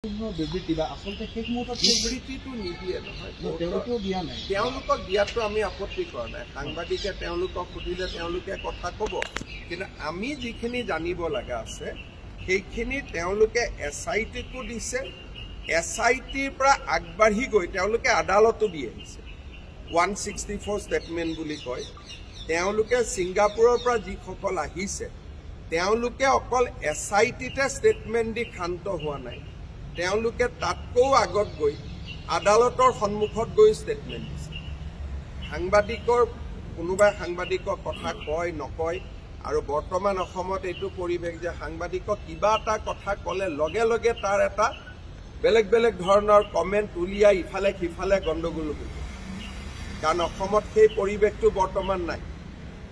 বিবৃতি বা আচলতে শেষ মুহূৰ্তত বিবৃতিটো নিদিয়ে নহয়, তেওঁলোকেও দিয়া নাই। তেওঁলোকক দিয়াটো আমি আপত্তি কৰা নাই। সাংবাদিকে তেওঁলোকক সুধিলে তেওঁলোকে কথা ক'ব, কিন্তু আমি যিখিনি জানিব লগা আছে সেইখিনি তেওঁলোকে SITকো দিছে। SITৰ পৰা আগবাঢ়ি গৈ তেওঁলোকে আদালতো দি আহিছে। 164 ষ্টেটমেণ্ট বুলি কয়। তেওঁলোকে ছিংগাপুৰৰ পৰা যিসকল আহিছে তেওঁলোকে অকল SITতে ষ্টেটমেণ্ট দি ক্ষান্ত হোৱা নাই, তেওঁলোকে তাতকৈও আগত গৈ আদালতৰ সন্মুখত গৈ ষ্টেটমেণ্ট দিছে। সাংবাদিকৰ কোনোবাই সাংবাদিকৰ কথা কয় নকয়, আৰু বৰ্তমান অসমত এইটো পৰিৱেশ যে সাংবাদিকক কিবা এটা কথা ক'লে লগে লগে তাৰ এটা বেলেগ বেলেগ ধৰণৰ কমেণ্ট উলিয়াই ইফালে সিফালে গণ্ডগোল হৈ যায়, কাৰণ অসমত সেই পৰিৱেশটো বৰ্তমান নাই।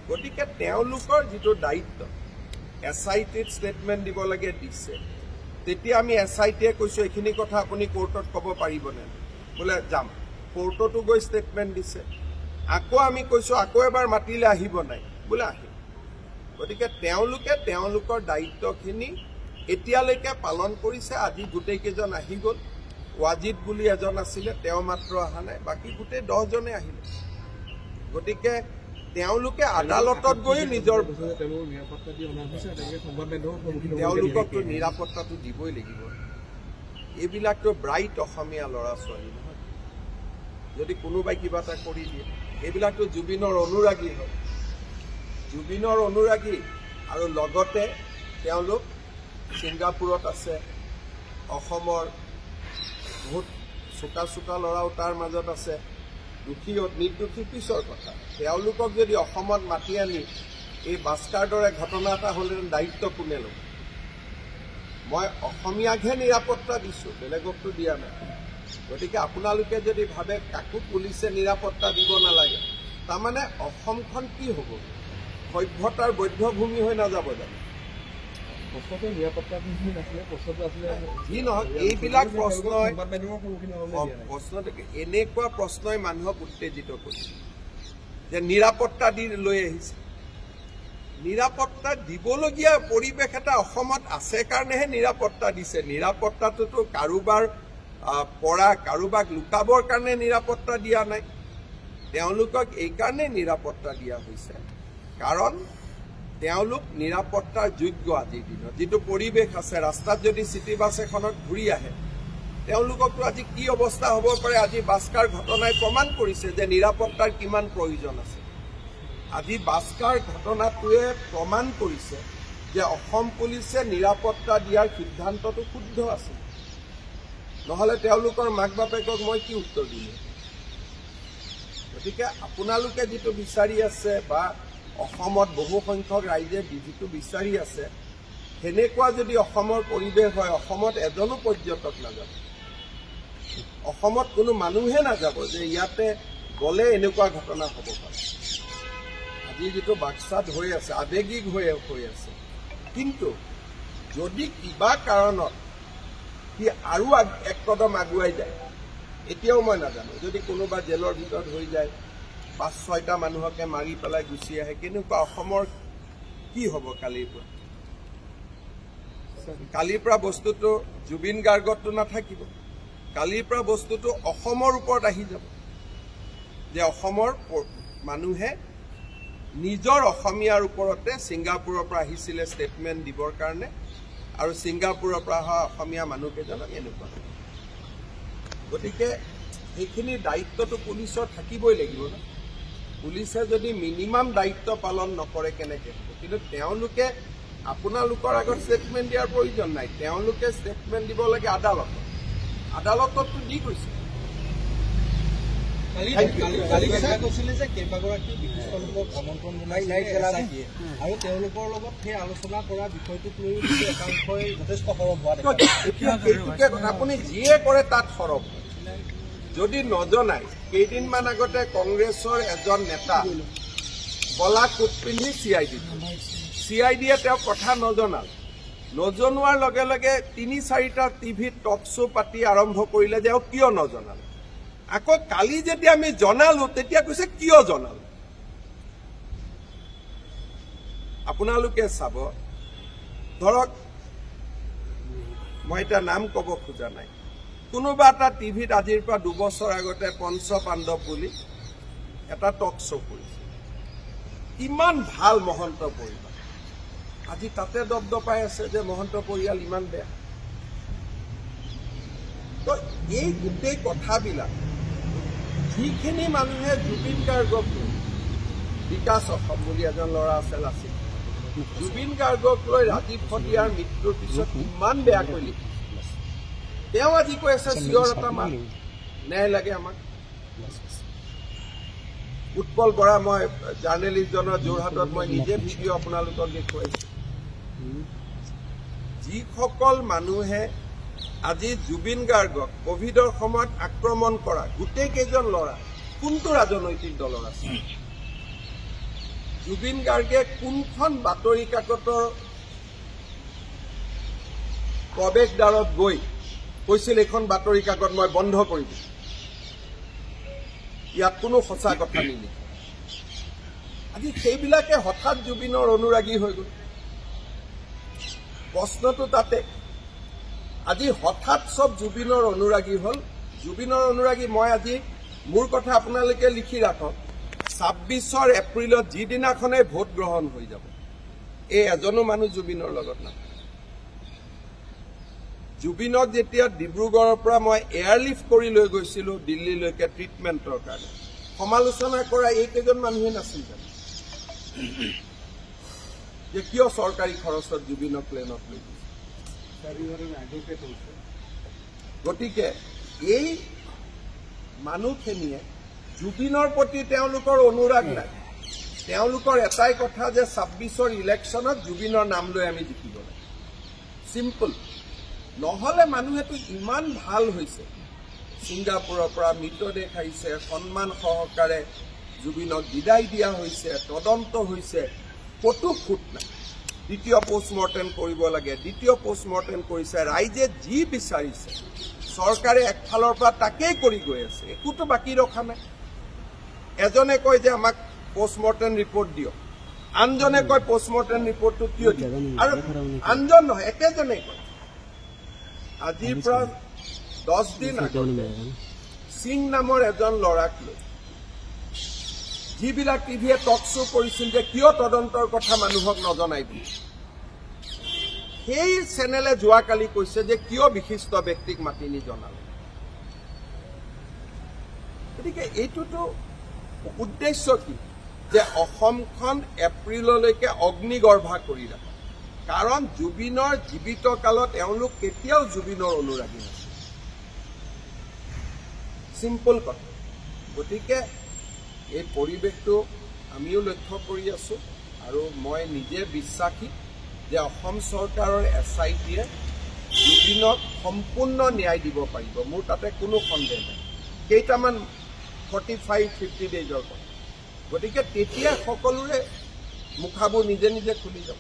গতিকে তেওঁলোকৰ যিটো দায়িত্ব SITত ষ্টেটমেণ্ট দিব লাগে দিছে। তেতিয়া আমি SITয়ে কৈছোঁ এইখিনি কথা আপুনি কোৰ্টত ক'ব পাৰিবনে? বোলে যাম। কোৰ্টতো গৈ ষ্টেটমেণ্ট দিছে। আকৌ আমি কৈছোঁ আকৌ এবাৰ মাতিলে আহিব নাই? বোলে আহিব। গতিকে তেওঁলোকে তেওঁলোকৰ দায়িত্বখিনি এতিয়ালৈকে পালন কৰিছে। আজি গোটেইকেইজন আহি গ'ল। ৱাজিদ বুলি এজন আছিলে, তেওঁ মাত্ৰ অহা নাই, বাকী গোটেই 10জনে আহিলে। গতিকে তেওঁলোকে আদালতত গৈ নিজৰ তেওঁলোককতো নিৰাপত্তাটো দিবই লাগিব। এইবিলাকতো ব্ৰাইট অসমীয়া ল'ৰা ছোৱালী নহয়, যদি কোনোবাই কিবা এটা কৰি দিয়ে। এইবিলাকতো জুবিনৰ অনুৰাগী হয়, জুবিনৰ অনুৰাগী, আৰু লগতে তেওঁলোক ছিংগাপুৰত আছে। অসমৰ বহুত চোকা চোকা ল'ৰাও তাৰ মাজত আছে। দোষী নিৰ্দোষী পিছৰ কথা। তেওঁলোকক যদি অসমত মাতি আনি এই বাস্কাৰ দৰে ঘটনা এটা হ'লে দায়িত্ব কোনে ল'ব? মই অসমীয়াকহে নিৰাপত্তা দিছোঁ, বেলেগকতো দিয়া নাই। গতিকে আপোনালোকে যদি ভাবে কাকো পুলিচে নিৰাপত্তা দিব নালাগে, তাৰমানে অসমখন কি হ'ব? সভ্যতাৰ বৈধ্যভূমি হৈ নাযাব জানো? যি নহওক এইবিলাক প্ৰশ্নই এনেকুৱা প্ৰশ্নই মানুহক উত্তেজিত কৰিছে যে নিৰাপত্তা দি লৈ আহিছে। নিৰাপত্তা দিবলগীয়া পৰিৱেশ এটা অসমত আছে কাৰণেহে নিৰাপত্তা দিছে। নিৰাপত্তাটোতো কাৰোবাৰ পৰা কাৰোবাক লুকাবৰ কাৰণে নিৰাপত্তা দিয়া নাই। তেওঁলোকক এইকাৰণে নিৰাপত্তা দিয়া হৈছে কাৰণ তেওঁলোক নিৰাপত্তাৰ যোগ্য। আজিৰ দিনত যিটো পৰিৱেশ আছে, ৰাস্তাত যদি চিটি বাছ এখনত ঘূৰি আহে তেওঁলোককতো আজি কি অৱস্থা হ'ব পাৰে, আজি বাস্কাৰ ঘটনাই প্ৰমাণ কৰিছে যে নিৰাপত্তাৰ কিমান প্ৰয়োজন আছে। আজি বাস্কাৰ ঘটনাটোৱে প্ৰমাণ কৰিছে যে অসম পুলিচে নিৰাপত্তা দিয়াৰ সিদ্ধান্তটো শুদ্ধ আছে। নহ'লে তেওঁলোকৰ মাক বাপেকক মই কি উত্তৰ দিম? গতিকে আপোনালোকে যিটো বিচাৰি আছে বা অসমত বহু সংখ্যক ৰাইজে যিটো বিচাৰি আছে, সেনেকুৱা যদি অসমৰ পৰিৱেশ হয়, অসমত এজনো পৰ্যটক নাযাব, অসমত কোনো মানুহে নাযাব যে ইয়াতে গ'লে এনেকুৱা ঘটনা হ'ব পাৰে। আজি যিটো বাক্সাত হৈ আছে, আৱেগিক হৈ আছে, কিন্তু যদি কিবা কাৰণত সি আৰু এক কদম আগুৱাই যায়, এতিয়াও মই নাজানো, যদি কোনোবা জেলৰ ভিতৰত হৈ যায়, 5-6টা মানুহকে মাৰি পেলাই গুচি আহে, কেনেকুৱা অসমৰ কি হ'ব? কালিৰ পৰা বস্তুটো জুবিন গাৰ্গতটো নাথাকিব। কালিৰ পৰা বস্তুটো অসমৰ ওপৰত আহি যাব যে অসমৰ মানুহে নিজৰ অসমীয়াৰ ওপৰতে ছিংগাপুৰৰ পৰা আহিছিলে ষ্টেটমেণ্ট দিবৰ কাৰণে, আৰু ছিংগাপুৰৰ পৰা অহা অসমীয়া মানুহকেইজনক এনেকুৱা। গতিকে সেইখিনি দায়িত্বটো পুলিচৰ থাকিবই লাগিব ন। পুলিচে যদি মিনিমাম দায়িত্ব পালন নকৰে কেনেকৈ হ'ব? কিন্তু তেওঁলোকে আপোনালোকৰ আগত ষ্টেটমেণ্ট দিয়াৰ প্ৰয়োজন নাই, তেওঁলোকে ষ্টেটমেণ্ট দিব লাগে আদালতত। আদালততো দি গৈছে। কৈছিলে যে কেইবাগৰাকী বিশিষ্ট লোকক আমন্ত্ৰণ জনাইছে আৰু তেওঁলোকৰ লগত সেই আলোচনা কৰা বিষয়টোক লৈ একাংশই যথেষ্ট সৰব হোৱা। আপুনি যিয়ে কৰে তাত সৰব। যদি নজনাই, কেইদিনমান আগতে কংগ্ৰেছৰ এজন নেতা কলা কোট পিন্ধি CIDয়ে তেওঁক কথা নজনোৱাৰ লগে লগে 3-4টা টিভিত টক শ্ব' পাতি আৰম্ভ কৰিলে যে কিয় নজনালে। আকৌ কালি যেতিয়া আমি জনালো তেতিয়া কৈছে কিয় জনালো। আপোনালোকে চাব, ধৰক মই এটা নাম ক'ব খোজা নাই কোনোবা এটা টিভিত আজিৰ পৰা 2 বছৰ আগতে পঞ্চ পাণ্ডৱ বুলি এটা টক শ্ব' কৰিছে ইমান ভাল মহন্ত পৰিয়াল আজি তাতে দবদপাই আছে যে মহন্ত পৰিয়াল ইমান বেয়া তো এই গোটেই কথাবিলাক যিখিনি মানুহে জুবিন গাৰ্গক বিকাশ অসম বুলি এজন ল'ৰা আছে লাচিত জুবিন গাৰ্গক লৈ ৰাজীৱ সদিয়াৰ মৃত্যুৰ পিছত ইমান বেয়াকৈ লিখিছে তেওঁ আজি কৈ আছে চিঞৰ এটা মাত ন্যায় লাগে আমাক উৎপল বৰা মই জাৰ্নেলিষ্টজনৰ যোৰহাটত মই নিজে ভিডিঅ' আপোনালোকক দেখুৱাইছো যিসকল মানুহে আজি জুবিন গাৰ্গক কোভিডৰ সময়ত আক্ৰমণ কৰা গোটেই কেইজন ল'ৰা কোনটো ৰাজনৈতিক দলৰ আছে জুবিন গাৰ্গে কোনখন বাতৰি কাকতৰ প্ৰৱেশদ্বাৰত গৈ কৈছিল এখন বাতৰি কাকত মই বন্ধ কৰি দিম ইয়াত কোনো সঁচা কথা নিলিখে আজি সেইবিলাকে হঠাৎ জুবিনৰ অনুৰাগী হৈ গ'ল প্ৰশ্নটো তাতে আজি হঠাৎ সব জুবিনৰ অনুৰাগী হ'ল জুবিনৰ অনুৰাগী মই আজি মোৰ কথা আপোনালোকে লিখি ৰাখক 26 এপ্ৰিলত যিদিনাখনে ভোট গ্ৰহণ হৈ যাব এই এজনো মানুহ জুবিনৰ লগত না জুবিনক যেতিয়া ডিব্ৰুগড়ৰ পৰা মই এয়াৰলিফ্ট কৰি লৈ গৈছিলো দিল্লীলৈকে ট্ৰিটমেণ্টৰ কাৰণে সমালোচনা কৰা এইকেইজন মানুহে নাছিল জানো যে কিয় চৰকাৰী খৰচত জুবিনক প্লেনত লৈ গৈছে গতিকে এই মানুহখিনিয়ে জুবিনৰ প্ৰতি তেওঁলোকৰ অনুৰাগ নাই তেওঁলোকৰ এটাই কথা যে 26ৰ ইলেকশ্যনত জুবিনৰ নাম লৈ আমি জিকিব লাগে চিম্পল নহলে মানুহেতো ইমান ভাল হৈছে ছিংগাপুৰৰ পৰা মৃতদেহ আহিছে সন্মান সহকাৰে জুবিনক বিদায় দিয়া হৈছে তদন্ত হৈছে কতো খুঁত নাই দ্বিতীয় পোষ্টমৰ্টেম কৰিব লাগে দ্বিতীয় পোষ্টমৰ্টেম কৰিছে ৰাইজে যি বিচাৰিছে চৰকাৰে একফালৰ পৰা তাকেই কৰি গৈ আছে একোতো বাকী ৰখা নাই এজনে কয় যে আমাক পোষ্টমৰ্টেম ৰিপৰ্ট দিয়ক আনজনে কয় পোষ্টমৰ্টেম ৰিপৰ্টটো কিয় দিয়ক আৰু আনজন নহয় একেজনে কয় আজিৰ পৰা 10 দিন আগতে সিং নামৰ এজন ল'ৰাক লৈ যিবিলাক টিভিয়ে টক শ্ব' কৰিছিল যে কিয় তদন্তৰ কথা মানুহক নজনাই বুলি সেই চেনেলে যোৱাকালি কৈছে যে কিয় বিশিষ্ট ব্যক্তিক মাতি নি জনালে গতিকে এইটোতো উদ্দেশ্য কি যে অসমখন এপ্ৰিললৈকে অগ্নিগৰ্ভা কৰি ৰাখে কাৰণ জুবিনৰ জীৱিত কালত এওঁলোক কেতিয়াও জুবিনৰ অনুৰাগী নাছিল সিম্পল কথা গতিকে এই পৰিৱেশটো আমিও লক্ষ্য কৰি আছো আৰু মই নিজে বিশ্বাসী যে অসম চৰকাৰৰ SITয়ে জুবিনক সম্পূৰ্ণ ন্যায় দিব পাৰিব মোৰ তাতে কোনো সন্দেহ নাই কেইটামান 45-50 ডেজৰ কথা গতিকে তেতিয়া সকলোৰে মুখাবোৰ নিজে নিজে খুলি যাব